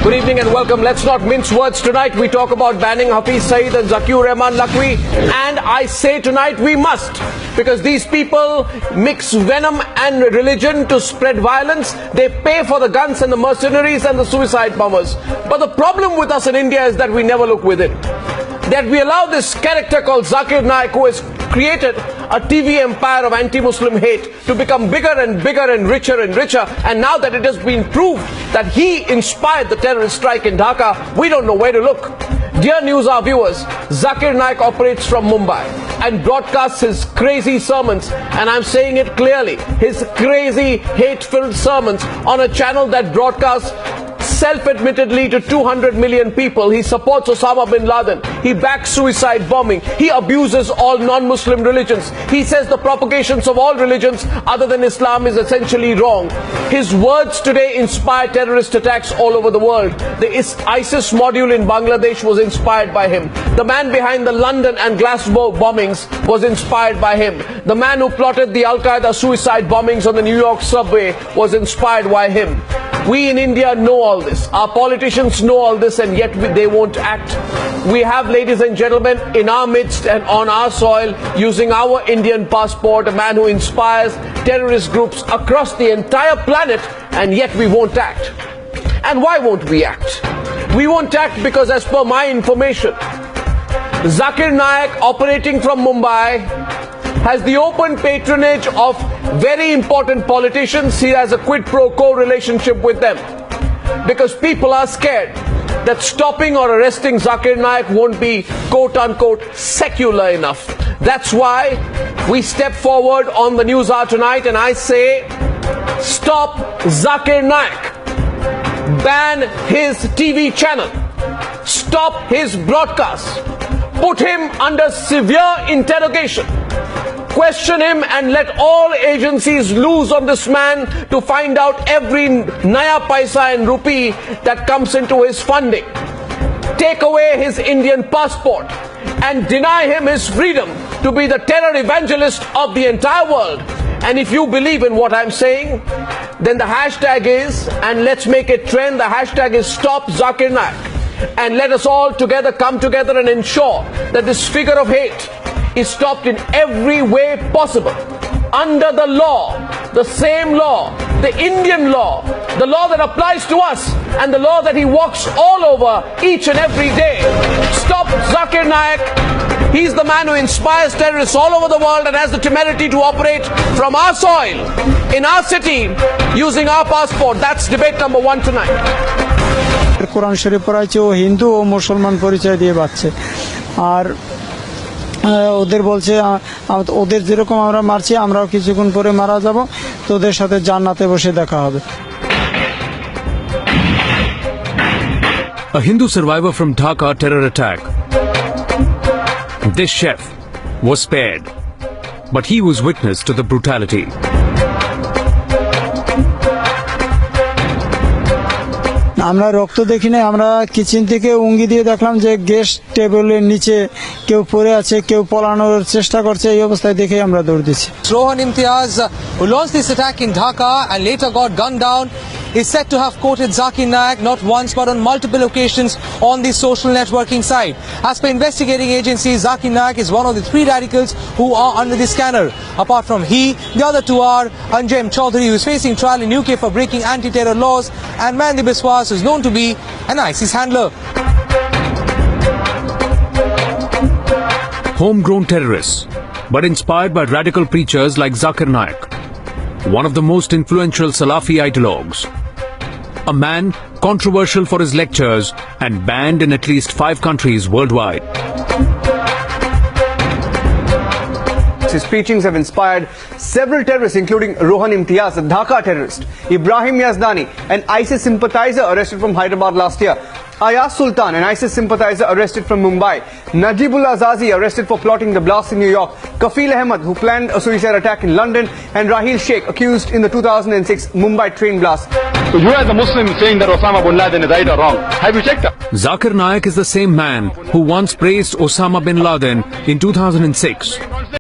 Good evening and welcome. Let's not mince words tonight. We talk about banning Hafiz Saeed and Zakir Rahman Lakwi. And I say tonight we must. Because these people mix venom and religion to spread violence. They pay for the guns and the mercenaries and the suicide bombers. But the problem with us in India is that we never look within. That we allow this character called Zakir Naik, who has created a TV empire of anti-Muslim hate, to become bigger and bigger and richer and richer. And now that it has been proved that he inspired the terrorist strike in Dhaka, we don't know where to look. Dear News Hour viewers, Zakir Naik operates from Mumbai and broadcasts his crazy sermons, and I'm saying it clearly, his crazy hate-filled sermons on a channel that broadcasts self-admittedly to 200 million people. He supports Osama bin Laden. He backs suicide bombing. He abuses all non-Muslim religions. He says the propagations of all religions other than Islam is essentially wrong. His words today inspire terrorist attacks all over the world. The ISIS module in Bangladesh was inspired by him. The man behind the London and Glasgow bombings was inspired by him. The man who plotted the Al-Qaeda suicide bombings on the New York subway was inspired by him. We in India know all this. Our politicians know all this, and yet they won't act. We have, ladies and gentlemen, in our midst and on our soil, using our Indian passport, a man who inspires terrorist groups across the entire planet, and yet we won't act. And why won't we act? We won't act because, as per my information, Zakir Naik, operating from Mumbai, has the open patronage of very important politicians. He has a quid pro quo relationship with them. Because people are scared that stopping or arresting Zakir Naik won't be quote-unquote secular enough. That's why we step forward on the News Hour tonight and I say, stop Zakir Naik. Ban his TV channel. Stop his broadcasts. Put him under severe interrogation. Question him and let all agencies loose on this man to find out every naya paisa and rupee that comes into his funding. Take away his Indian passport and deny him his freedom to be the terror evangelist of the entire world. And if you believe in what I'm saying, then the hashtag is, and let's make it trend, the hashtag is Stop Zakir Naik. And let us all together come together and ensure that this figure of hate is stopped in every way possible. Under the law, the same law, the Indian law, the law that applies to us, and the law that he walks all over each and every day. Stop Zakir Naik. He's the man who inspires terrorists all over the world and has the temerity to operate from our soil, in our city, using our passport. That's debate number one tonight. কোরআন শরীফ পড়াইছে ও হিন্দু ও মুসলমান পরিচয় দিয়ে বাঁচছে আর ওদের বলছে ওদের যেরকম আমরা মারছি আমরাও কিছুক্ষণ পরে মারা যাব তোদের সাথে জান্নাতে বসে দেখা হবে A Hindu survivor from Dhaka terror attack. This chef was spared, but he was witness to the brutality. আমরা রক্ত দেখি না আমরা কিচেন থেকে উঙ্গি দিয়ে দেখলাম যে গ্যাস টেবিলের নিচে কেউ পড়ে আছে কেউ পলানোর চেষ্টা করছে এই অবস্থায় দেখে আমরা দৌড় দিছি Rohan Imtiaz, who launched this attack in Dhaka and later got gunned down, is said to have quoted Zakir Naik not once but on multiple occasions on the social networking site. As per investigating agencies, Zakir Naik is one of the three radicals who are under the scanner. Apart from he, the other two are Anjem Chaudhary, who is facing trial in UK for breaking anti-terror laws, and Mehndi Biswas, who is known to be an ISIS handler. Homegrown terrorists, but inspired by radical preachers like Zakir Naik, one of the most influential Salafi ideologues. A man controversial for his lectures and banned in at least 5 countries worldwide. His preachings have inspired several terrorists, including Rohan Imtiaz, a Dhaka terrorist, Ibrahim Yazdani, an ISIS sympathizer arrested from Hyderabad last year, Ayaz Sultan, an ISIS sympathizer arrested from Mumbai, Najibullah Azazi, arrested for plotting the blast in New York, Kafil Ahmed, who planned a suicide attack in London, and Rahil Sheikh, accused in the 2006 Mumbai train blast. So you as a Muslim saying that Osama bin Laden is right or wrong, have you checked that? Zakir Naik is the same man who once praised Osama bin Laden in 2006.